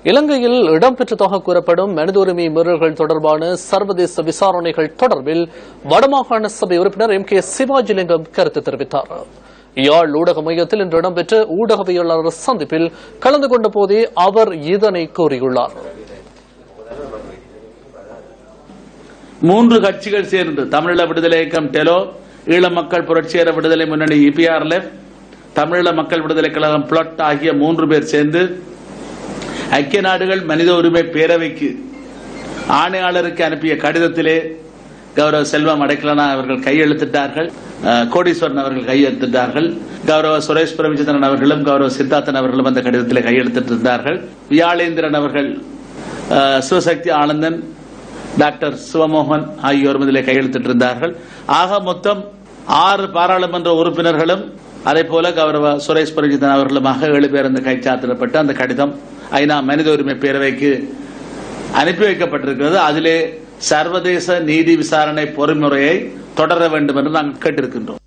இலங்கையில் இடம்பெற்றதாக கூறப்படும் மனித உரிமை மீறல்கள் தொடர்பான சர்வதேச விசாரணைகள் தொடர்பில் வடமாகாண சபை உறுப்பினர் எம் கே சிவாஜிலிங்கம் கருத்து தெரிவித்தார். யாழ் ஊடக மையத்தில் இன்று இடம்பெற்ற ஊடகவியலாளர் சந்திப்பில் கலந்து கொண்ட போதே அவர் இதனை கூறியுள்ளார். 3 கட்சிகள் சேர்ந்து தமிழீழ விடுதலை இயக்கம் டெலோ, ஈழ மக்கள் புரட்சிகர விடுதலை முன்னணி EPRLF, தமிழீழ மக்கள் விடுதலை கழகம் பிளட் ஆகிய 3 பேர் சேர்ந்து ஐக்கிய நாடுகள் மனித உரிமை பேரவைக்கு ஆணையாளருக்கு அனுப்பிய கடிதத்திலே கௌரவ செல்வம் அடைக்கலனா அவர்கள் கையெழுத்திட்டார்கள், கோடீஸ்வரன் அவர்கள் கையெழுத்திட்டார்கள், கௌரவ சுரேஷ் பிரேமச்சந்திரன் அவர்களும் கௌரவ சித்தார்த்தன் அவர்களும் அந்த கடிதத்திலே கையெழுத்திட்டிருந்தார்கள். வியாழேந்திரன் அவர்கள், சிவசக்தி ஆனந்தன், டாக்டர் சிவமோகன் ஆகியோரும் இதிலே கையெழுத்திட்டிருந்தார்கள். ஆக மொத்தம் 6 பாராளுமன்ற உறுப்பினர்களும் அதே போல கௌரவ சுரேஷ் பிரேமச்சந்திரன் அவர்களுமாக 7 பேர் அந்த கைச்சாத்திடப்பட்டு அந்த கடிதம் ஐநா மனித உரிமை பேரவைக்கு அனுப்பி வைக்கப்பட்டிருக்கிறது. அதிலே சர்வதேச நீதி விசாரணை பொறிமுறையை தொடர வேண்டும் என்று நாங்கள் கேட்டிருக்கின்றோம்.